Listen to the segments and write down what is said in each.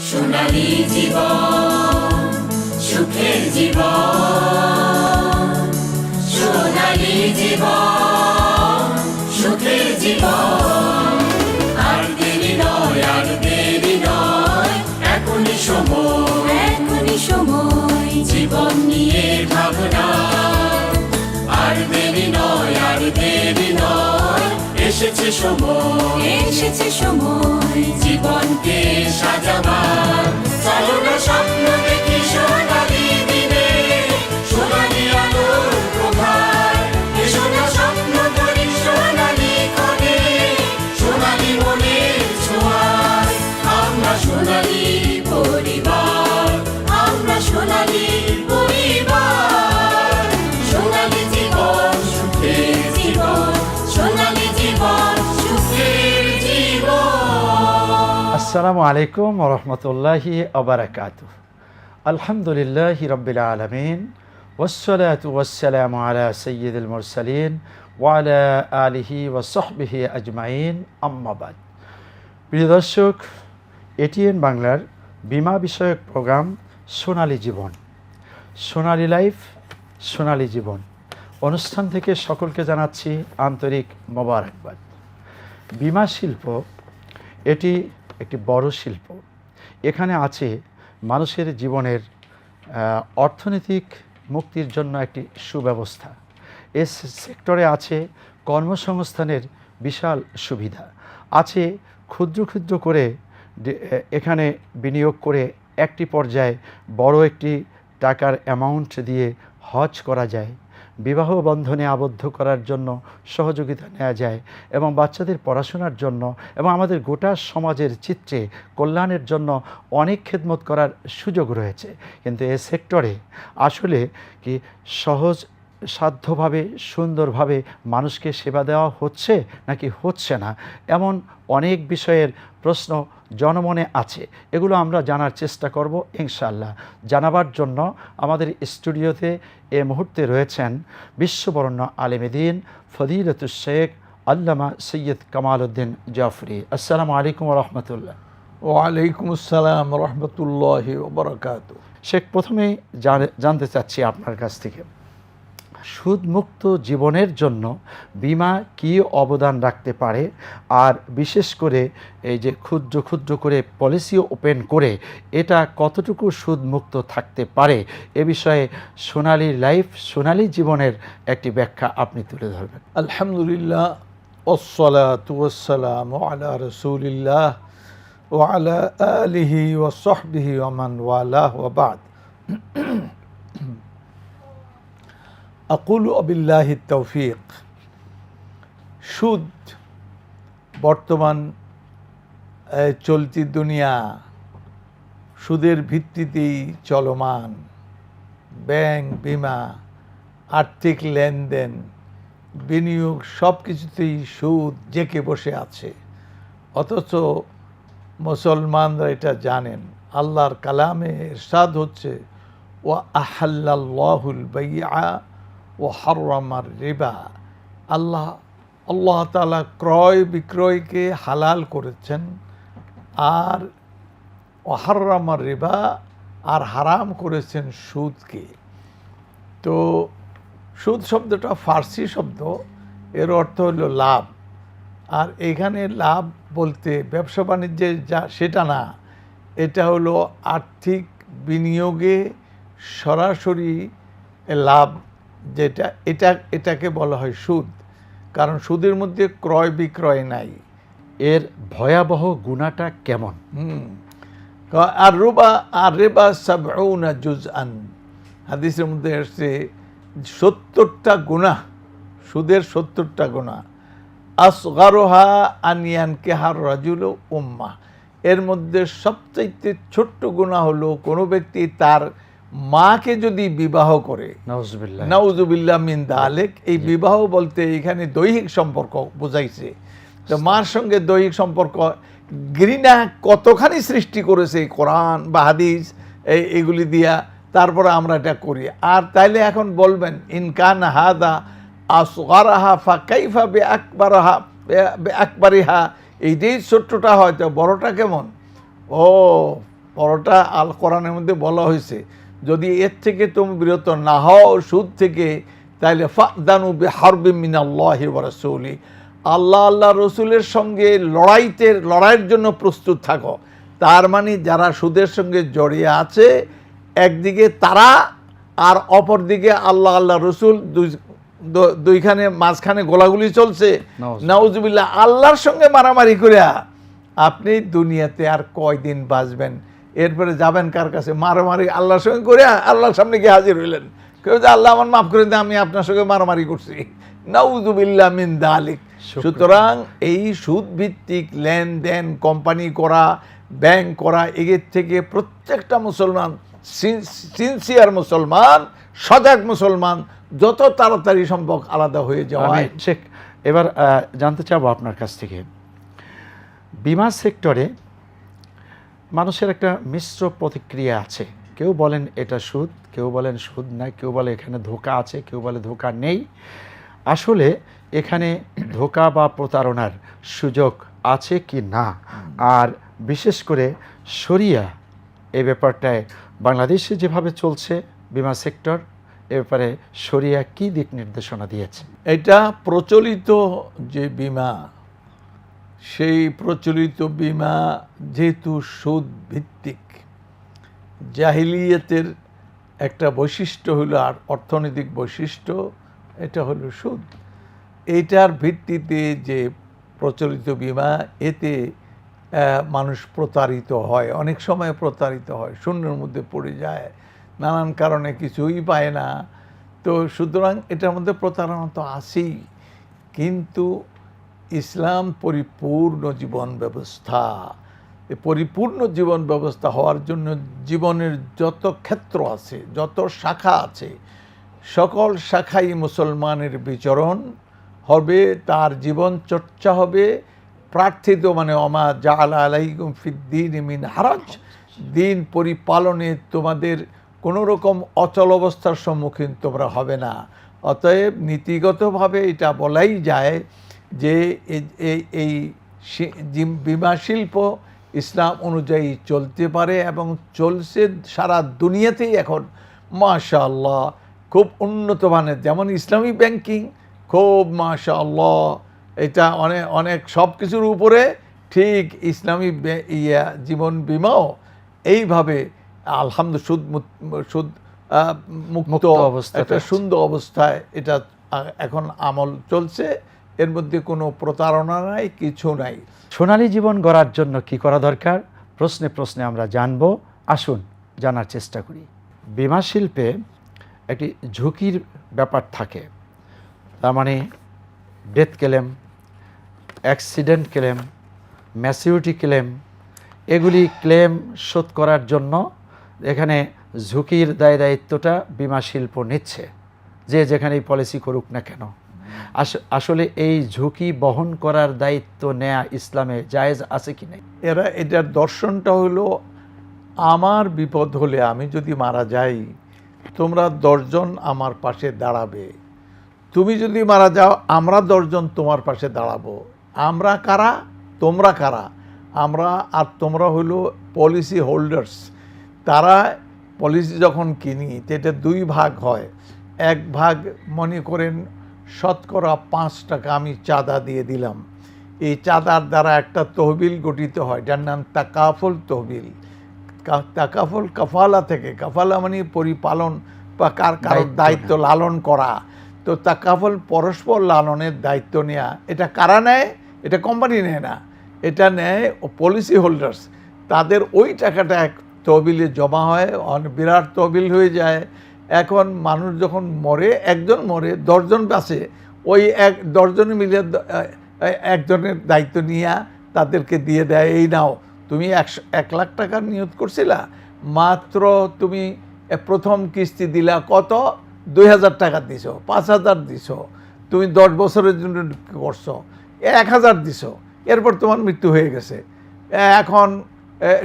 সোনালী জীবন, সুখের জীবন। সোনালী জীবন, সুখের জীবন। আর দেরি নয়, আর দেরি নয়, এখনই সময়, এখনই সময় জীবন নিয়ে ভাবনা। আর দেরি নয়, আর দেরি নয়, এসেছে সময়, এসেছে সময় জীবনকে সাজাবার। চলো না স্বপ্ন দেখি সোনালী দিনে, সোনালী আলোর প্রভাত। এসো না স্বপ্ন ধরি সোনালী ক্ষণে, সোনালী মনের ছোঁয়ায়। আমরা সোনালী পরিবার, আমরা সোনালী পরিবার। সোনালী জীবন, সুখের জীবন। সোনালী জীবন, সুখের জীবন। আসসালামু আলাইকুম ওয়া রাহমাতুল্লাহি ওয়া বারাকাতুহু। আলহামদুলিল্লাহি রাব্বিল আলামিন, ওয়াসসালাতু ওয়াসসালামু আলা সাইয়্যিদিল মুরসালিন ওয়া আলা আলিহি ওয়া সাহবিহি আজমাইন, আম্মা বাদ। প্রিয় দর্শক, এটিএন বাংলার বীমা বিষয়ক প্রোগ্রাম সোনালী জীবন, সোনালী লাইফ, সোনালী জীবন অনুষ্ঠান থেকে সকলকে জানাচ্ছি আন্তরিক মোবারকবাদ। বীমা শিল্প এটি একটি বড় শিল্প। এখানে আছে মানুষের জীবনের অর্থনৈতিক মুক্তির জন্য একটি সুব্যবস্থা। এ সেক্টরে আছে কর্মসংস্থানের বিশাল সুবিধা, আছে ক্ষুদ্র ক্ষুদ্র করে এখানে বিনিয়োগ করে একটি পর্যায়ে বড় একটি টাকার অ্যামাউন্ট দিয়ে হজ করা যায়, বিবাহ বন্ধনে আবদ্ধ করার জন্য সহযোগিতা নেওয়া যায়, এবং বাচ্চাদের পড়াশোনার জন্য এবং আমাদের গোটা সমাজের চিত্রে কল্যাণের জন্য অনেক খেদমত করার সুযোগ রয়েছে। কিন্তু এ সেক্টরে আসলে কি সহজ সাধ্যভাবে সুন্দরভাবে মানুষকে সেবা দেওয়া হচ্ছে নাকি হচ্ছে না, এমন অনেক বিষয়ের প্রশ্ন জনমনে আছে। এগুলো আমরা জানার চেষ্টা করব ইনশাআল্লাহ। জানাবার জন্য আমাদের স্টুডিওতে এ মুহূর্তে রয়েছেন বিশ্ববরণ্য আলেমে দ্বীন ফদিলাতুশ শেখ আল্লামা সৈয়দ কামাল উদ্দিন জাফরি। আসসালামু আলাইকুম ওয়া রাহমাতুল্লাহ। ওয়ালাইকুম আসসালাম রহমতুল্লাহি ওয়া বারাকাতুহু। শেখ, প্রথমেই জানতে চাচ্ছি আপনার কাছ থেকে, সুদমুক্ত জীবনের জন্য বীমা কী অবদান রাখতে পারে, আর বিশেষ করে এই যে ক্ষুদ্র ক্ষুদ্র করে পলিসি ওপেন করে এটা কতটুকু সুদমুক্ত থাকতে পারে, এ বিষয়ে সোনালী লাইফ, সোনালী জীবনের একটি ব্যাখ্যা আপনি তুলে ধরবেন। আলহামদুলিল্লাহ, ওয়াসসালাতু ওয়াসসালামু আলা রাসূলিল্লাহ ওয়া আলা আলিহি ওয়া সাহবিহি ওয়া মান ওয়ালাহ ওয়া বাদ। আকুলু বিল্লাহি তৌফিক। সুদ বর্তমান চলতি দুনিয়া সুদের ভিত্তিতেই চলমান। ব্যাংক, বিমা, আর্থিক লেনদেন, বিনিয়োগ সব কিছুতেই সুদ জেঁকে বসে আছে। অথচ মুসলমানরা এটা জানেন। আল্লাহর কালামে ইরশাদ হচ্ছে, ওয়া আহাল্লাল্লাহুল বাইআ ওয়া হাররামার রিবা। আল্লাহ তাআলা ক্রয় বিক্রয়কে হালাল করেছেন, আর ওয়া হাররামার রিবা, আর হারাম করেছেন সুদকে। তো সুদ শব্দটা ফার্সি শব্দ, এর অর্থ হলো লাভ। আর এখানে লাভ বলতে ব্যবসা বাণিজ্যের যা সেটা না, এটা হলো আর্থিক বিনিয়োগে সরাসরি লাভ, যেটা এটাকে বলা হয় সুদ। কারণ সুদের মধ্যে ক্রয় বিক্রয় নাই। এর ভয়াবহ গুণাটা কেমন? আর রেবা সাবউনা জুজআন, হাদিসের মধ্যে এসেছে 70টা গুনাহ, সুদের 70টা গুনাহ। আসগারুহা আন ইয়ানকিহার রাজুল উম্মাহ, এর মধ্যে সবচাইতে ছোট্ট গুনাহ হলো কোনো ব্যক্তি তার মাকে যদি বিবাহ করে। নাউজুবিল্লাহ মিন যালিক। এই বিবাহ বলতে এখানে দৈহিক সম্পর্ক বোঝাইছে। তো মার সঙ্গে দৈহিক সম্পর্ক, ঘৃণা কতখানি সৃষ্টি করেছে কোরআন বা হাদিস এগুলি দিয়া, তারপরে আমরা এটা করি। আর তাইলে এখন বলবেন, ইনকান হাদা আসগারাহা ফাকাইফা বিআকবারিহা, এইটাই ছোট্টটা হয়তো বড়টা কেমন। ও পরোটা আল কোরআনের মধ্যে বলা হয়েছে যদি এর থেকে তুমি বিরত না হও সুদ থেকে, তাহলে ফাদানু বিহারবিম মিনাল্লাহি ওয়া রাসূলি, আল্লাহ রসুলের সঙ্গে লড়াইয়ের জন্য প্রস্তুত থাকো। তার মানে যারা সুদের সঙ্গে জড়িয়ে আছে একদিকে তারা, আর অপরদিকে আল্লাহ রসুল, দুইখানে মাঝখানে গোলাগুলি চলছে। নাউজুবিল্লাহ, আল্লাহর সঙ্গে মারামারি করে আপনি দুনিয়াতে আর কয়দিন বাঁচবেন? এরপরে যাবেন কার কাছে? মারামারি আল্লাহর সঙ্গে করে আল্লাহর সামনে গিয়ে হাজির হইলেন, কেউ যে আল্লাহ আমার মাফ করে দেন, আমি আপনার সঙ্গে মারামারি করছি। নাউজুবিল্লাহ মিন যালিক। সুতরাং এই সুদ ভিত্তিক লেনদেন কোম্পানি করা, ব্যাংক করা, এর থেকে প্রত্যেকটা মুসলমান, সিনসিয়ার মুসলমান, সজাগ মুসলমান যত তাড়াতাড়ি সম্ভব আলাদা হয়ে যাওয়া। শেখ, এবার জানতে চাবো আপনার কাছ থেকে, বিমা সেক্টরে মানুষের একটা মিশ্র প্রতিক্রিয়া আছে। কেউ বলেন এটা সুদ, কেউ বলেন সুদ নাই, কেউ বলে এখানে ধোঁকা আছে, কেউ বলে ধোঁকা নেই। আসলে এখানে ধোঁকা বা প্রতারণার সুযোগ আছে কি না, আর বিশেষ করে শরিয়া এই ব্যাপারটায় বাংলাদেশে যেভাবে চলছে বিমা সেক্টর, এ ব্যাপারে শরিয়া কি দিক নির্দেশনা দিয়েছে? এটা প্রচলিত যে বিমা, সেই প্রচলিত বিমা যেহেতু সুদ ভিত্তিক, জাহিলিয়াতের একটা বৈশিষ্ট্য হলো, আর অর্থনৈতিক বৈশিষ্ট্য এটা হলো সুদ। এইটার ভিত্তিতে যে প্রচলিত বিমা, এতে মানুষ প্রতারিত হয়, অনেক সময় প্রতারিত হয়, শূন্যের মধ্যে পড়ে যায়, নানান কারণে কিছুই পায় না। তো সুতরাং এটার মধ্যে প্রতারণা তো আছেই, কিন্তু ইসলাম পরিপূর্ণ জীবন ব্যবস্থা। পরিপূর্ণ জীবন ব্যবস্থা হওয়ার জন্য জীবনের যত ক্ষেত্র আছে, যত শাখা আছে, সকল শাখাই মুসলমানের বিচরণ হবে, তার জীবন চর্চা হবে, প্রার্থিত মানে ওমা জাআলা আলাইকুম ফিদ্দীন মিন হারাজ, দিন পরিপালনে তোমাদের কোনো রকম অচল অবস্থার সম্মুখীন তোমরা হবে না। অতএব নীতিগতভাবে এটা বলাই যায় যে এই বিমা শিল্প ইসলাম অনুযায়ী চলতে পারে এবং চলছে সারা দুনিয়াতেই এখন মাশাআল্লাহ খুব উন্নত মানের। যেমন ইসলামী ব্যাংকিং খুব মাশাআল্লাহ, এটা অনেক সব কিছুর উপরে ঠিক ইসলামী জীবন বিমাও এইভাবে আলহামদুলিল্লাহ সুদ মুক্ত একটা সুন্দর অবস্থায় এটা এখন আমল চলছে। এর মধ্যে কোনো প্রতারণা নাই, কিছু নাই। সোনালী জীবন গড়ার জন্য কি করা দরকার, প্রশ্নে প্রশ্নে আমরা জানব। আসুন জানার চেষ্টা করি। বিমা শিল্পে একটি ঝুঁকির ব্যাপার থাকে, তার মানে death claim, accident claim, maturity claim, এগুলি ক্লেম শোধ করার জন্য এখানে ঝুঁকির দায়িত্বটা বিমা শিল্প নিচ্ছে, যে যেখানেই পলিসি করুক না কেন। আসলে এই ঝুঁকি বহন করার দায়িত্ব নেয়া ইসলামে জায়েজ আছে কি নাই? এটার দর্শনটা হলো, আমার বিপদ হলে, আমি যদি মারা যাই, তোমরা 10 জন আমার পাশে দাঁড়াবে। তুমি যদি মারা যাও, আমরা 10 জন তোমার পাশে দাঁড়াবো। আমরা কারা? তোমরা কারা? আমরা আর তোমরা হইল পলিসি হোল্ডার্স। তারা পলিসি যখন কিনি, এটা 2 ভাগ হয়। এক ভাগ মনে করেন শতকরা 5 টাকা আমি চাঁদা দিয়ে দিলাম। এই চাঁদার দ্বারা একটা তহবিল গঠিত হয়, যার নাম তাকাফুল তহবিল। তাকাফুল কাফালা থেকে, কাফালা মানে পরিপালন বা কারোর দায়িত্ব লালন করা। তো তাকাফুল পরস্পর লালনের দায়িত্ব নেয়া। এটা কারা নেয়? এটা কোম্পানি নেয় না, এটা নেয় পলিসি হোল্ডার্স। তাদের ওই টাকাটা এক তহবিলে জমা হয়, বিরাট তহবিল হয়ে যায়। এখন মানুষ যখন মরে, একজন মরে, 10 জন বাঁচে, ওই 10 জনে মিলে একজনের দায়িত্ব নিয়ে তাদেরকে দিয়ে দেয়, এই নাও তুমি 1 লাখ টাকা নিয়ত করছিলা, মাত্র তুমি প্রথম কিস্তি দিলা কত? 2000 টাকা দিছো, 5000 দিছো, তুমি 10 বছরের জন্য করছো, 1000 দিছো, এরপর তোমার মৃত্যু হয়ে গেছে, এখন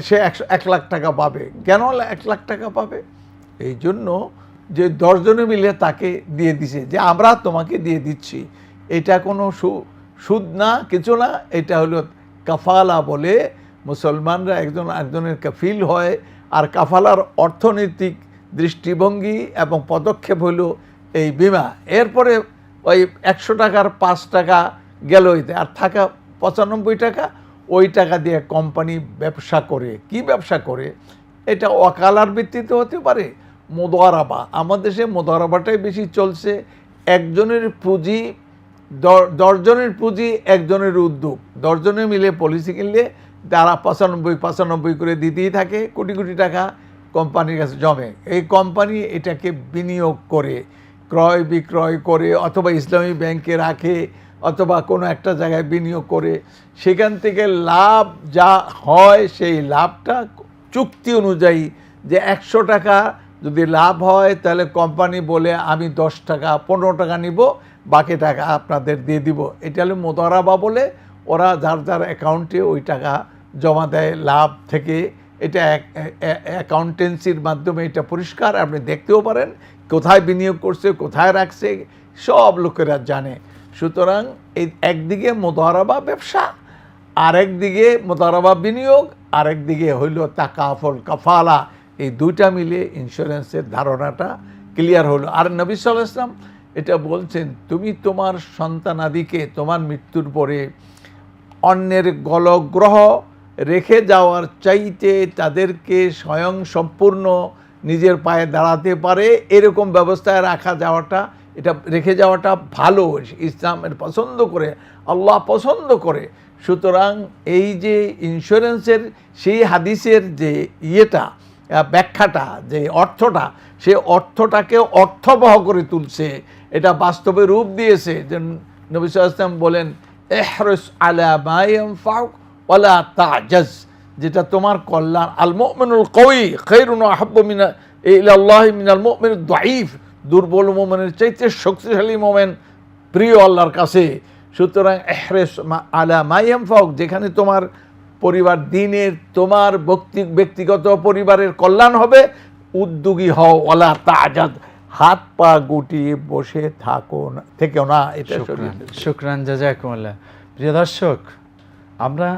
সে 1 লাখ টাকা পাবে। কেন 1 লাখ টাকা পাবে? এই জন্য যে 10 জনে মিলে তাকে দিয়ে দিছে, যে আমরা তোমাকে দিয়ে দিচ্ছি। এটা কোনো সুদ না, কিছু না, এটা হলো কাফালা বলে মুসলমানরা একজন একজনের কাফিল হয়, আর কাফালার অর্থনৈতিক দৃষ্টিভঙ্গি এবং পদক্ষেপ হলো এই বিমা। এরপরে ওই 100 টাকার 5 টাকা গেল এতে, আর থাকা 95 টাকা, ওই টাকা দিয়ে কোম্পানি ব্যবসা করে। কি ব্যবসা করে? এটা ওয়াকালার ভিত্তিতে হতে পারে, মুদারাবা। আমাদের দেশে মুদারাবাটাই বেশি চলছে। একজনের পুঁজি 10 জনের পুঁজি, একজনের উদ্যোগ। 10 জনে মিলে পলিসি কিনলে তারা 95 করে দিতেই থাকে, কোটি কোটি টাকা কোম্পানির কাছে জমে। এই কোম্পানি এটাকে বিনিয়োগ করে, ক্রয় বিক্রয় করে, অথবা ইসলামী ব্যাংকে রাখে, অথবা কোনো একটা জায়গায় বিনিয়োগ করে। সেখান থেকে লাভ যা হয় সেই লাভটা চুক্তি অনুযায়ী, যে 100 টাকা যদি লাভ হয় তাহলে কোম্পানি বলে আমি 10 টাকা 15 টাকা নিব, বাকি টাকা আপনাদের দিয়ে দিব। এটা হলো মুদারাবা বলে। ওরা যার যার অ্যাকাউন্টে ওই টাকা জমা দেয় লাভ থেকে। এটা অ্যাকাউন্টেন্সির মাধ্যমে এটা পরিষ্কার, আপনি দেখতেও পারেন কোথায় বিনিয়োগ করছে, কোথায় রাখছে, সব লোকেরা জানে। সুতরাং এই একদিকে মুদারাবা ব্যবসা, আরেকদিকে মুদারাবা বিনিয়োগ, আরেকদিকে হইল তাকাফুল কাফালা। এই দুইটা মিলে ইন্স্যুরেন্সের ধারণাটা ক্লিয়ার হলো। আর নবী সাল্লাল্লাহু আলাইহি ওয়াসাল্লাম এটা বলছেন, তুমি তোমার সন্তানাদিকে তোমার মৃত্যুর পরে অন্যের গলগ্রহ রেখে যাওয়ার চাইতে তাদেরকে স্বয়ং সম্পূর্ণ নিজের পায়ে দাঁড়াতে পারে এরকম ব্যবস্থায় এটা রেখে যাওয়াটা ভালো। ইসলামের পছন্দ করে, আল্লাহ পছন্দ করে। সুতরাং এই যে ইন্স্যুরেন্সের সেই হাদিসের যে ব্যাখ্যাটা, যে অর্থটা, সে অর্থটাকে অর্থবহ করে তুলছে, এটা বাস্তবে রূপ দিয়েছে। যে নবী সাল্লাল্লাহু আলাইহি ওয়াসাল্লাম বলেন, ইহরিস আলা মা ইয়ানফাউক ওয়ালা তা'জাজ, যেটা তোমার কল্যাণ। আল মুমিনুল কওয়ী খায়রুন ওয়া আহাব্বু ইলাল্লাহি মিনাল মুমিনিদ দাঈফ, দুর্বল মুমিনের চাইতে শক্তিশালী মুমিন প্রিয় আল্লাহর কাছে। সুতরাং ইহরিস আলা মা ইয়ানফাউক, যেখানে তোমার পরিবার দিনের, তোমার ব্যক্তিগত পরিবারের কল্যাণ হবে, উদ্যোগী হও। ওয়ালা তা'জাজ, হাত পা গুটিয়ে বসে থেকেও না। এটা শুকরান জাযাকুমুল্লাহ। প্রিয় দর্শক, আমরা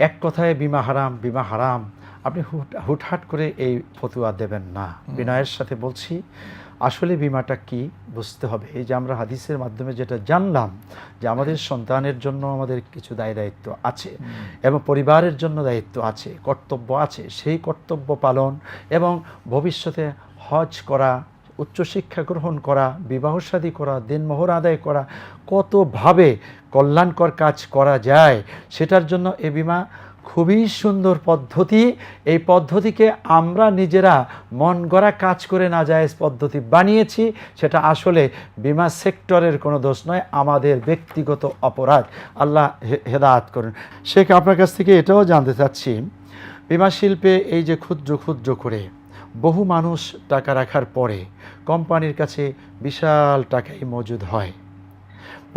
এক কথায় বিমা হারাম, বিমা হারাম, আপনি হুটহাট করে এই ফতোয়া দেবেন না। বিনয়ের সাথে বলছি, আসলে বিমাটা কি বুঝতে হবে। এই যে আমরা হাদিসের মাধ্যমে যেটা জানলাম, যে আমাদের সন্তানের জন্য আমাদের কিছু দায়িত্ব আছে, এবং পরিবারের জন্য দায়িত্ব আছে, কর্তব্য আছে। সেই কর্তব্য পালন এবং ভবিষ্যতে হজ করা, উচ্চশিক্ষা গ্রহণ করা, বিবাহ শাদী করা, দিনমোহর আদায় করা, কতভাবে কল্যাণকর কাজ করা যায়, সেটার জন্য এ বিমা খুবই সুন্দর পদ্ধতি। এই পদ্ধতিকে আমরা নিজেরা মন গড়া কাজ করে নাজায়েজ পদ্ধতি বানিয়েছি। সেটা আসলে বিমা সেক্টরের কোনো দোষ নয়, আমাদের ব্যক্তিগত অপরাধ। আল্লাহ হেদায়েত করুন। শেখ, আপনার কাছ থেকে এটাও জানতে চাচ্ছি, বিমা শিল্পে এই যে ক্ষুদ্র ক্ষুদ্র করে বহু মানুষ টাকা রাখার পরে কোম্পানির কাছে বিশাল টাকাই মজুদ হয়,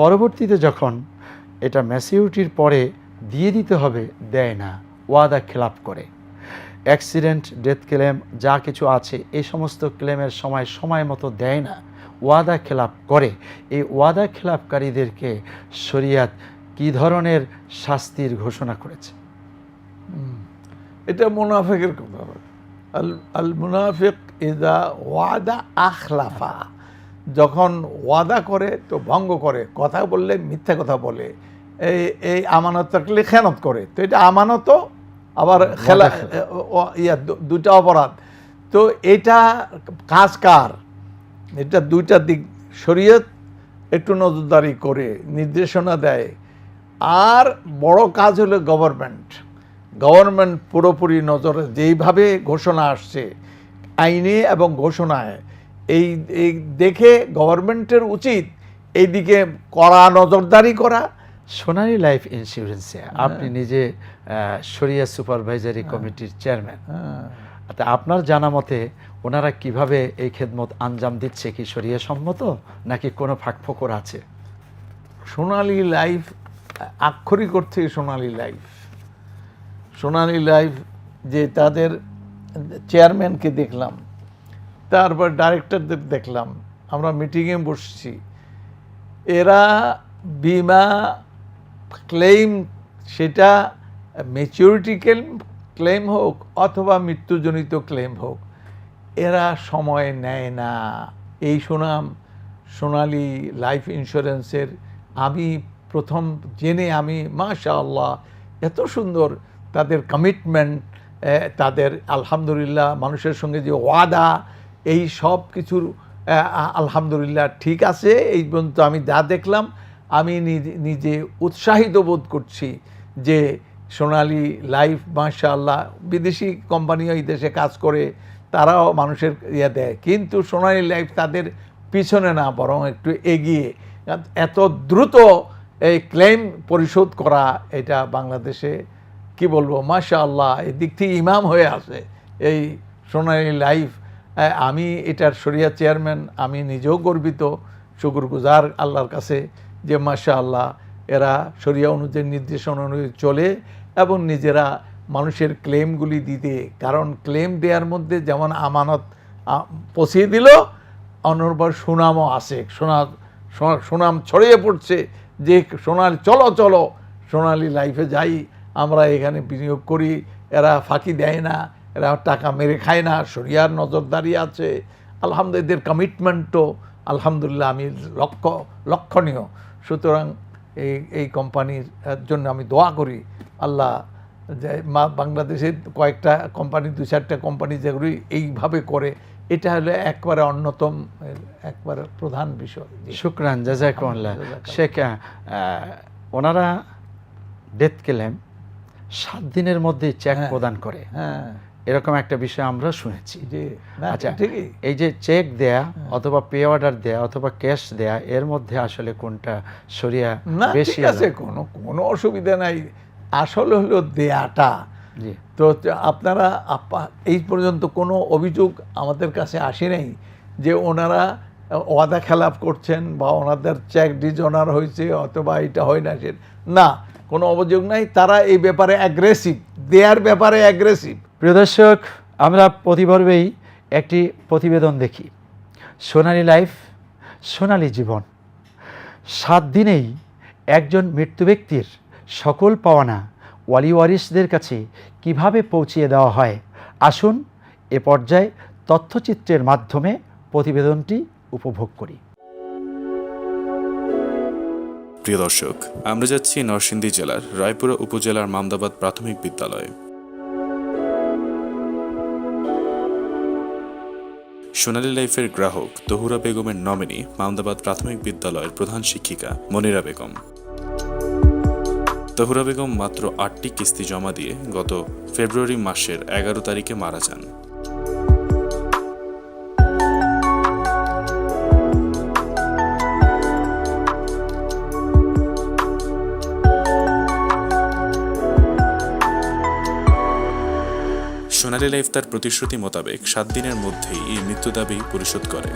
পরবর্তীতে যখন এটা ম্যাচিউরিটির পরে দিয়ে দিতে হবে, দেয় না, ওয়াদা খেলাপ করে। অ্যাক্সিডেন্ট, ডেথ ক্লেম যা কিছু আছে, এই সমস্ত ক্লেমের সময় মতো দেয় না, ওয়াদা খেলাপ করে। এই ওয়াদা খেলাপকারীদেরকে শরিয়াত কী ধরনের শাস্তির ঘোষণা করেছে? এটা মুনাফিকের কথা। আল মুনাফিক ইযা ওয়াদা আখলাফা, যখন ওয়াদা করে তো ভঙ্গ করে, কথা বললে মিথ্যা কথা বলে, এই আমানত থাকলে খেয়ানত করে। তো এটা আমানতও আবার দুটা অপরাধ। তো এটা কাজ কার? এটা দুইটা দিক শরীয়ত একটু নজরদারি করে নির্দেশনা দেয়। আর বড় কাজ হলো গভর্নমেন্ট পুরোপুরি নজরে, যেইভাবে ঘোষণা আসছে আইনে এবং ঘোষণায়, এই দেখে গভর্নমেন্টের উচিত এইদিকে কড়া নজরদারি করা। সোনালী লাইফ ইন্স্যুরেন্সে আপনি নিজে শরিয়া সুপারভাইজারি কমিটির চেয়ারম্যান, তা আপনার জানা মতে ওনারা কিভাবে এই খেদমত আঞ্জাম দিচ্ছে? কি শরিয়া সম্মত নাকি কোনো ফাঁকফোকর আছে? সোনালী লাইফ আক্ষরিক অর্থে সোনালী লাইফ যে তাদের চেয়ারম্যানকে দেখলাম, তারপর ডাইরেক্টরদের দেখলাম, আমরা মিটিংয়ে বসছি, এরা বিমা ক্লেইম সেটা ম্যাচিউরিটি ক্লেম হোক অথবা মৃত্যুজনিত ক্লেম হোক, এরা সময় নেয় না। এই সুনাম সোনালী লাইফ ইন্স্যুরেন্সের আমি প্রথম জেনে আমি মাশাআল্লাহ এত সুন্দর তাদের কমিটমেন্ট, তাদের আলহামদুলিল্লাহ মানুষের সঙ্গে যে ওয়াদা, এই সব কিছুর আলহামদুলিল্লাহ ঠিক আছে। এই পর্যন্ত আমি যা দেখলাম আমি নিজে উৎসাহিত বোধ করছি যে সোনালী লাইফ মাশাআল্লাহ, বিদেশি কোম্পানিও এই দেশে কাজ করে, তারাও মানুষের ইয়ে দেয়, কিন্তু সোনালী লাইফ তাদের পিছনে না, বরং একটু এগিয়ে। এত দ্রুত এই ক্লেম পরিশোধ করা, এটা বাংলাদেশে কি বলবো মাশাআল্লাহ এই দিক থেকে ইমাম হয়ে আছে এই সোনালী লাইফ। আমি এটার শরিয়া চেয়ারম্যান, আমি নিজেও গর্বিত, শুকরগুজার আল্লাহর কাছে যে মাশাআল্লাহ এরা শরিয়া অনুযায়ী নির্দেশনা অনুযায়ী চলে এবং নিজেরা মানুষের ক্লেমগুলি দিতে, কারণ ক্লেম দেওয়ার মধ্যে যেমন আমানত পৌঁছিয়ে দিল, অনর্বর সুনামও আছে, সুনাম ছড়িয়ে পড়ছে যে চলো চলো সোনালী লাইফে যাই, আমরা এখানে বিনিয়োগ করি, এরা ফাঁকি দেয় না, এরা টাকা মেরে খায় না, শরিয়ার নজরদারি আছে। আলহামদুলিল্লাহ এদের কমিটমেন্টও আলহামদুলিল্লাহ আমি লক্ষণীয়। সুতরাং এই কোম্পানির জন্য আমি দোয়া করি আল্লাহ, যে বাংলাদেশের কয়েকটা কোম্পানি, 2-4টা কোম্পানি যেগুলি এইভাবে করে, এটা হলো একবারে অন্যতম, একবারে প্রধান বিষয়। শুকরান, জাযাকুমুল্লাহ। শেখ, ওনারা ডেথ ক্লেম 7 দিনের মধ্যে চেক প্রদান করে, এরকম একটা বিষয় আমরা শুনেছি। আচ্ছা, এই যে চেক দেয়া অথবা পে অর্ডার দেয়া অথবা ক্যাশ দেয়া, এর মধ্যে আসলে কোনটা শরিয়া বেশি? আছে, কোনো অসুবিধা নাই, আসলে হলো দেয়াটা। তো আপনারা এই পর্যন্ত কোনো অভিযোগ আমাদের কাছে আসে নাই যে ওনারা ওয়াদা খেলাপ করছেন বা ওনাদের চেক ডিজঅনার হয়েছে অথবা এটা হয় না, না, কোনো অভিযোগ নাই। তারা এই ব্যাপারে অ্যাগ্রেসিভ, দেয়ার ব্যাপারে অ্যাগ্রেসিভ। প্রিয় দর্শক, আমরা প্রতি পর্বেই একটি প্রতিবেদন দেখি, সোনালী লাইফ সোনালী জীবন। 7 দিনেই একজন মৃত্যু ব্যক্তির সকল পাওনা ওয়ালি ওয়ারিসদের কাছে কিভাবে পৌঁছিয়ে দেওয়া হয়, আসুন এ পর্যায়ে তথ্যচিত্রের মাধ্যমে প্রতিবেদনটি উপভোগ করি। প্রিয় দর্শক, আমরা যাচ্ছি নরসিংদী জেলার রায়পুরা উপজেলার মামদাবাদ প্রাথমিক বিদ্যালয়ে। সোনালী লাইফের গ্রাহক তহুরা বেগমের নমিনি মামদাবাদ প্রাথমিক বিদ্যালয়ের প্রধান শিক্ষিকা মনিরা বেগম। তহুরা বেগম মাত্র 8টি কিস্তি জমা দিয়ে গত ফেব্রুয়ারি মাসের 11 তারিখে মারা যান। সোনালী লাইফ তার প্রতিশ্রুতি মোতাবেক 7 দিনের মধ্যেই এই মৃত্যু দাবি পরিশোধ করে।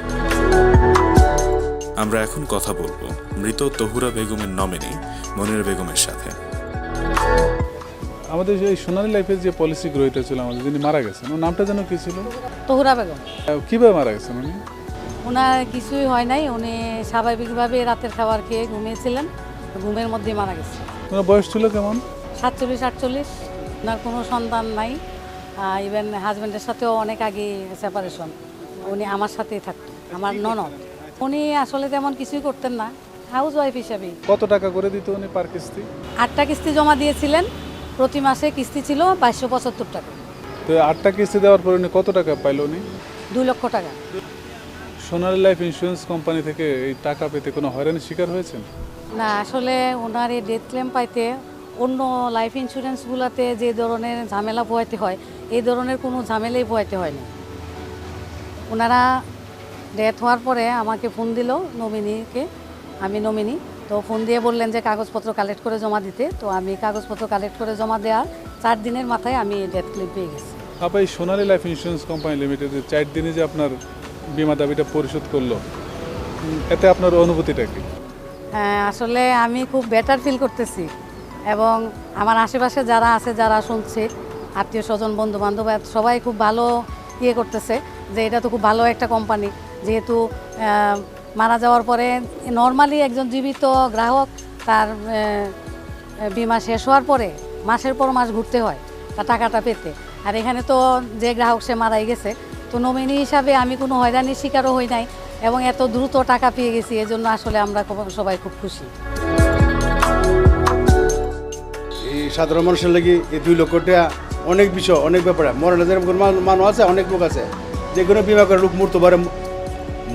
আমরা এখন কথা বলবো মৃত তহুরা বেগমের নমিনি মনিরা বেগমের সাথে। আমাদের এই সোনালী লাইফের যে পলিসি গ্রহীতা ছিল আমাদের, যিনি মারা গেছেন, ওর নামটা যেন কি ছিল? তহুরা বেগম। কিভাবে মারা গেছেন উনি? ওনার কিছুই হয় নাই, উনি স্বাভাবিকভাবে রাতের খাবার খেয়ে ঘুমিয়েছিলেন, ঘুমের মধ্যেই মারা গেছে। ওনার বয়স ছিল কেমন? 47-48। ওনার কোনো সন্তান নাই, ইভেন হাজব্যান্ডের সাথেও অনেক আগে সেপারেশন। উনি আমার সাথেই থাকতো, আমার ননদ। উনি আসলে তেমন কিছুই করতেন না, হাউস ওয়াইফ হিসাবেই। কত টাকা করে দিত উনি পার কিস্তি? 8টা কিস্তি জমা দিয়েছিলেন, প্রতি মাসে কিস্তি ছিল 2275 টাকা। তো 8টা কিস্তি দেওয়ার পর উনি কত টাকা পাইল? উনি 2 লক্ষ টাকা। সোনালী লাইফ ইন্স্যুরেন্স কোম্পানি থেকে এই টাকা পেতে কোনো হয়রানির শিকার হয়েছেন? না, আসলে ওনার এই ডেথ ক্লেম পাইতে অন্য লাইফ ইন্স্যুরেন্সগুলোতে যে ধরনের ঝামেলা পোহাইতে হয়, এই ধরনের কোনো ঝামেলাই পোহাইতে হয়নি। ওনারা ডেথ হওয়ার পরে আমাকে ফোন দিল, নমিনিকে, আমি নমিনি, তো ফোন দিয়ে বললেন যে কাগজপত্র কালেক্ট করে জমা দিতে। তো আমি কাগজপত্র কালেক্ট করে জমা দেওয়ার 4 দিনের মাথায় আমি ডেথ ক্লেম পেয়ে গেছি। আপনার এই সোনালী লাইফ ইন্স্যুরেন্স কোম্পানি লিমিটেডের 4 দিনে যে আপনার বিমা দাবিটা পরিশোধ করলো, এতে আপনার অনুভূতিটা কি? হ্যাঁ, আসলে আমি খুব বেটার ফিল করতেছি, এবং আমার আশেপাশে যারা আছে, যারা শুনছে, আত্মীয় স্বজন, বন্ধু বান্ধব, সবাই খুব ভালো করতেছে যে এটা তো খুব ভালো একটা কোম্পানি। যেহেতু মারা যাওয়ার পরে নর্মালি একজন জীবিত গ্রাহক তার বিমা শেষ হওয়ার পরে মাসের পর মাস ঘুরতে হয় তা টাকাটা পেতে। আর এখানে তো যে গ্রাহক সে মারাই গেছে, তো নমিনি হিসাবে আমি কোনো হয়রানির শিকারও হই নাই এবং এত দ্রুত টাকা পেয়ে গেছি, এজন্য আসলে আমরা সবাই খুব খুশি। এই সাধারণ মানুষের লাগি এই 2 লক্ষ টাকা অনেক বিষয়, অনেক ব্যাপারে মরণে যেরকম মানুষ আছে, অনেক লোক আছে যে কোনো বিমা করে লোক মরতে পারে,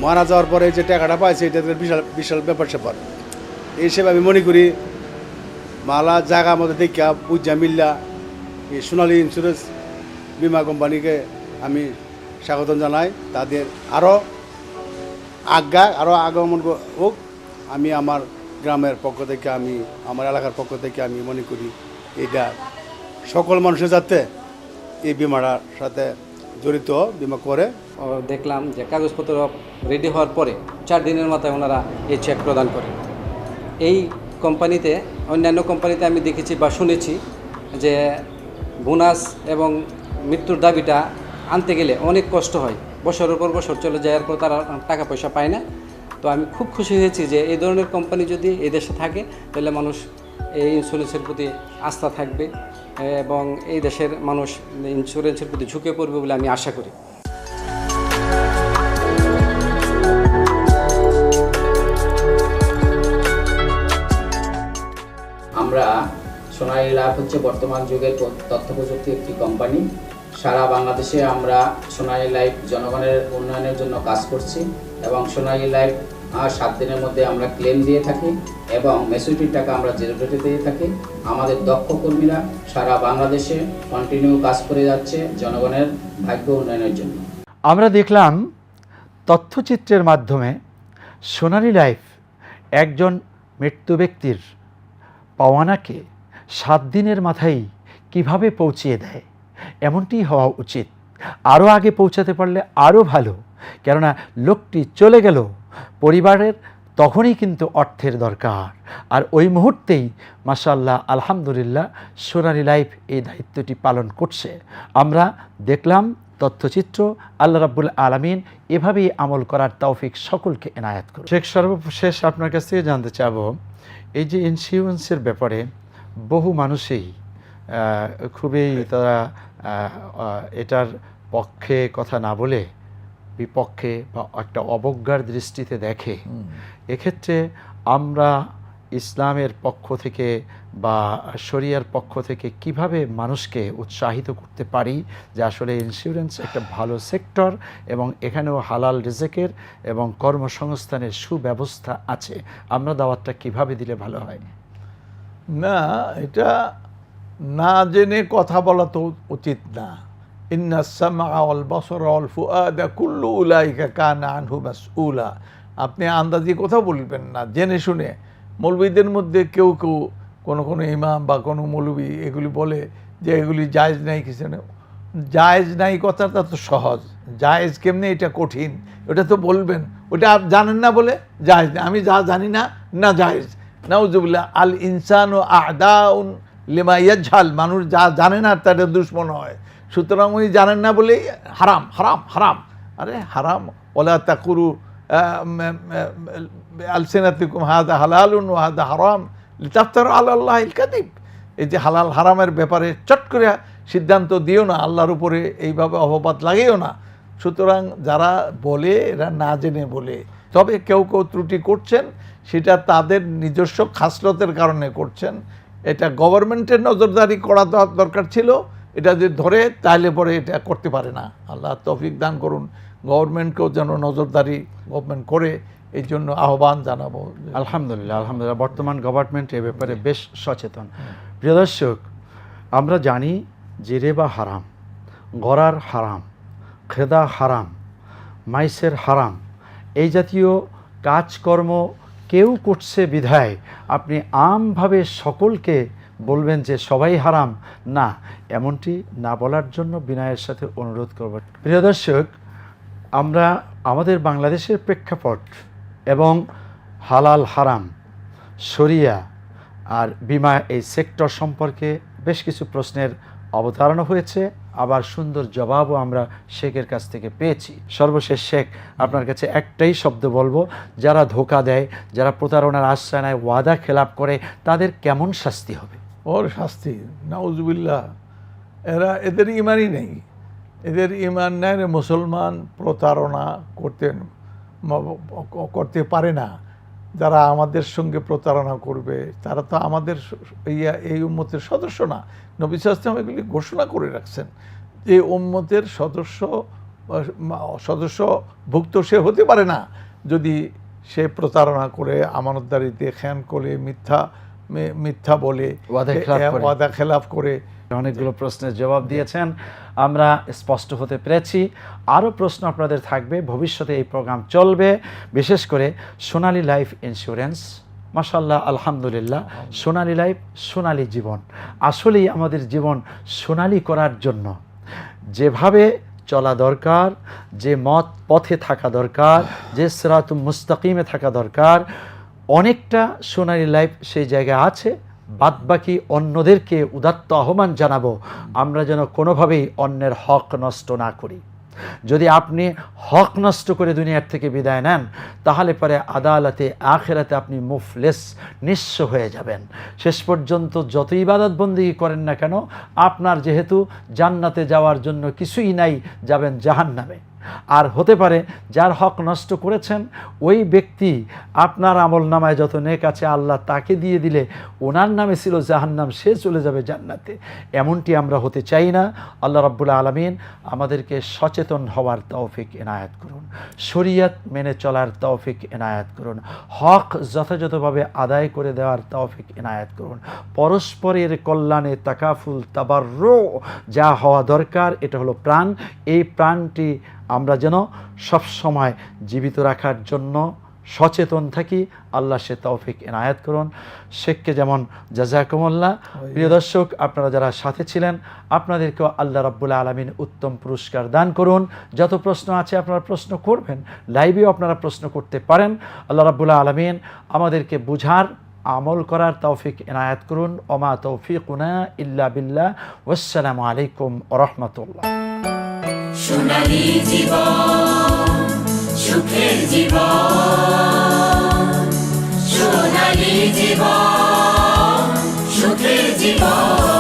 মারা যাওয়ার পরে যে টাকাটা পাইছে এটা বিশাল বিশাল ব্যাপার স্যাপার। এই হিসেবে আমি মনে করি মালা জায়গা আমাদের দেখা বুঝা মিল্লা এই সোনালী ইন্স্যুরেন্স বিমা কোম্পানিকে আমি স্বাগতম জানাই। তাদের আরও আগমন হোক। আমি আমার গ্রামের পক্ষ থেকে, আমি আমার এলাকার পক্ষ থেকে আমি মনে করি এটা সকল মানুষের যাতে এই বিমাটার সাথে জড়িত বিমা করে। দেখলাম যে কাগজপত্র রেডি হওয়ার পরে 4 দিনের মাথায় ওনারা এই চেক প্রদান করে। এই কোম্পানিতে, অন্যান্য কোম্পানিতে আমি দেখেছি বা শুনেছি যে বোনাস এবং মৃত্যুর দাবিটা আনতে গেলে অনেক কষ্ট হয়, বছরের পর বছর চলে যায়, এরপর তারা টাকা পয়সা পায় না। তো আমি খুব খুশি হয়েছি যে এই ধরনের কোম্পানি যদি এই দেশে থাকে তাহলে মানুষ এই ইন্স্যুরেন্সের প্রতি আস্থা থাকবে এবং এই দেশের মানুষ ইন্স্যুরেন্সের প্রতি ঝুঁকে পড়বে বলে আমি আশা করি। আমরা সোনালী লাইফ হচ্ছে বর্তমান যুগের তথ্য প্রযুক্তি একটি কোম্পানি। সারা বাংলাদেশে আমরা সোনালী লাইফ জনগণের উন্নয়নের জন্য কাজ করছি এবং সোনালী লাইফ 7 দিনের মধ্যে আমরা ক্লেম দিয়ে থাকি এবং ম্যাচুরিটির টাকা আমরা 0 ডেটে দিয়ে থাকি। আমাদের দক্ষ কর্মীরা সারা বাংলাদেশে কন্টিনিউ কাজ করে যাচ্ছে জনগণের ভাগ্য উন্নয়নের জন্য। আমরা দেখলাম তথ্যচিত্রের মাধ্যমে সোনালী লাইফ একজন মৃত্যু ব্যক্তির পাওয়ানাকে 7 দিনের মাথায় কিভাবে পৌঁছিয়ে দেয়। এমনটি হওয়া উচিত, আরও আগে পৌঁছাতে পারলে আরও ভালো। কেননা লোকটি চলে গেল, পরিবারের তখনই কিন্তু অর্থের দরকার, আর ওই মুহূর্তেই মাশাআল্লাহ আলহামদুলিল্লাহ সোনালী লাইফ এই দায়িত্বটি পালন করছে। আমরা দেখলাম তথ্যচিত্র। আল্লাহ রাব্বুল আলামিন এভাবেই আমল করার তৌফিক সকলকে এনায়েত করুন। শেখ, সর্বশেষ আপনার কাছ থেকে জানতে চাবো, এই যে ইন্স্যুরেন্সের ব্যাপারে বহু মানুষই খুবই তারা এটার পক্ষে কথা না বলে বিপক্ষে বা একটা অবজ্ঞার দৃষ্টিতে দেখে। এক্ষেত্রে আমরা ইসলামের পক্ষ থেকে বা শরিয়ার পক্ষ থেকে কিভাবে মানুষকে উৎসাহিত করতে পারি যে আসলে ইন্স্যুরেন্স একটা ভালো সেক্টর এবং এখানেও হালাল রিজেকের এবং কর্মসংস্থানের সুব্যবস্থা আছে, আমরা দাওয়াতটা কিভাবে দিলে ভালো হয়? না, এটা না জেনে কথা বলা তো উচিত না। ইন্না সামআ ওয়াল বাসারা ওয়াল ফুআদা কুল্লু উলাইকা কানা আনহু মাসউলা। আপনি আন্দাজি কথা বলবেন না, জেনে শুনে। মৌলবীদের মধ্যে কেউ কেউ কোনো ইমাম বা কোনো মৌলবী এগুলি বলে যে এগুলি জায়েজ নাই, কিছু না। জায়েজ নাই কথাটা তো সহজ, জায়েজ কেমনে এটা কঠিন। ওটা তো বলবেন, ওটা আপনি জানেন না বলে জায়েজ না। আমি যা জানি না, না জায়েজ। নাউজুবিল্লাহ। আল ইনসানু আ'দাউন লিমা ইয়াজহাল। মানুষ যা জানে না তার দুশ্মন হয়। সুতরাং উনি জানেন না বলেই হারাম হারাম হারাম। আরে হারাম, ওলা তাকুরু আলসিনাতিকুম হাদা হালালুন ওয়া হাদা হারাম লিতাফতারু আলাল্লাহিল কাযিব। এই যে হালাল হারামের ব্যাপারে চট করে সিদ্ধান্ত দিও না, আল্লাহর উপরে এইভাবে অপবাদ লাগিও না। সুতরাং যারা বলে এরা না জেনে বলে। তবে কেউ কেউ ত্রুটি করছেন, সেটা তাদের নিজস্ব খাসলতের কারণে করছেন। এটা গভর্নমেন্টের নজরদারি করা দরকার ছিল। এটা যে ধরে তাহলে পরে এটা করতে পারে না। আল্লাহ তৌফিক দান করুন, গভর্নমেন্টকেও যেন নজরদারি গভর্নমেন্ট করে, এই জন্য আহ্বান জানাবো। আলহামদুলিল্লাহ, আলহামদুলিল্লাহ বর্তমান গভর্নমেন্ট এ ব্যাপারে বেশ সচেতন। প্রিয় দর্শক, আমরা জানি যে রেবা হারাম, গরার হারাম, খেদা হারাম, মাইসের হারাম, এই জাতীয় কাজকর্ম কেউ করছে বিধায় আপনি আমভাবে সকলকে বলবেন যে সবাই হারাম, না, এমনটি না বলার জন্য বিনয়ের সাথে অনুরোধ করব। প্রিয় দর্শক, আমরা আমাদের বাংলাদেশের প্রেক্ষাপট এবং হালাল হারাম, শরিয়া আর বিমা এই সেক্টর সম্পর্কে বেশ কিছু প্রশ্নের অবতারণা হয়েছে, আবার সুন্দর জবাবও আমরা শেখের কাছ থেকে পেয়েছি। সর্বশেষ শেখ, আপনার কাছে একটাই শব্দ বলবো, যারা ধোঁকা দেয়, যারা প্রতারণার আশ্রয় নেয়, ওয়াদা খেলাপ করে, তাদের কেমন শাস্তি হবে? ওর শাস্তি নাউজুবিল্লাহ। এদের ইমানই নেই, এদের ইমান নেই। মুসলমান প্রতারণা করতে পারে না। যারা আমাদের সঙ্গে প্রতারণা করবে তারা তো আমাদের এই উম্মতের সদস্য না। নবী সাল্লাল্লাহু আলাইহি ওয়াসাল্লাম এগুলি ঘোষণা করে রাখছেন যে উম্মতের সদস্যভুক্ত সে হতে পারে না যদি সে প্রতারণা করে, আমানতদারিতে খেয়ান করে, মিথ্যা বলে, ওয়াদা খেলাফ করে। অনেকগুলো প্রশ্নের জবাব দিয়েছেন, আমরা স্পষ্ট হতে পেরেছি। আরও প্রশ্ন আপনাদের থাকবে, ভবিষ্যতে এই প্রোগ্রাম চলবে, বিশেষ করে সোনালী লাইফ ইন্স্যুরেন্স। মাশাআল্লাহ, আলহামদুলিল্লাহ, সোনালী লাইফ, সোনালী জীবন। আসলেই আমাদের জীবন সোনালী করার জন্য যেভাবে চলা দরকার, যে পথে থাকা দরকার, যে সিরাতুল মুস্তাকিমে থাকা দরকার, অনেকটা সোনালী লাইফ সেই জায়গায় আছে। বাদবাকি অন্যদেরকে উদাত্ত আহ্বান জানাবো আমরা যেন কোনোভাবেই অন্যের হক নষ্ট না করি। যদি আপনি হক নষ্ট করে দুনিয়ার থেকে বিদায় নেন, তাহলে পরে আদালতে আখিরাতে আপনি মুফলেস, নিঃস্ব হয়ে যাবেন। শেষ পর্যন্ত যত ইবাদত বন্দেগী করেন না কেন, আপনার যেহেতু জান্নাতে যাওয়ার জন্য কিছুই নাই, যাবেন জাহান্নামে। আর হতে পারে যার হক নষ্ট করেছেন ওই ব্যক্তি আপনার আমল নামায় যত নেক আছে আল্লাহ তাকে দিয়ে দিলে ওনার নামে ছিল জাহান্নাম, সে চলে যাবে জান্নাতে। এমনটি আমরা হতে চাই না। আল্লাহ রাব্বুল আলামিন আমাদেরকে সচেতন হওয়ার তৌফিক এনায়েত করুন, শরীয়ত মেনে চলার তৌফিক এনায়েত করুন, হক যথাযথভাবে আদায় করে দেওয়ার তৌফিক এনায়েত করুন। পরস্পরের কল্যাণে তাকাফুল তাবাররু যা হওয়া দরকার, এটা হলো প্রাণ। এই প্রাণটি আমরা যেন সবসময় জীবিত রাখার জন্য সচেতন থাকি। আল্লাহ সে তৌফিক এনায়েত করুন। শেখকে যেমন জাযাকুমুল্লাহ। প্রিয় দর্শক, আপনারা যারা সাথে ছিলেন আপনাদেরকেও আল্লাহ রাব্বুল আলামিন উত্তম পুরস্কার দান করুন। যত প্রশ্ন আছে আপনারা প্রশ্ন করবেন, লাইভেও আপনারা প্রশ্ন করতে পারেন। আল্লাহ রাব্বুল আলামিন আমাদেরকে বুঝার, আমল করার তৌফিক এনায়েত করুন। ওমা তৌফিকুনা ইল্লা বিল্লাহ। ওয়াসসালামু আলাইকুম ওয়া রাহমাতুল্লাহ। সোনালী জীবন, সুখের জীবন, সোনালী জীবন, সুখের জীবন।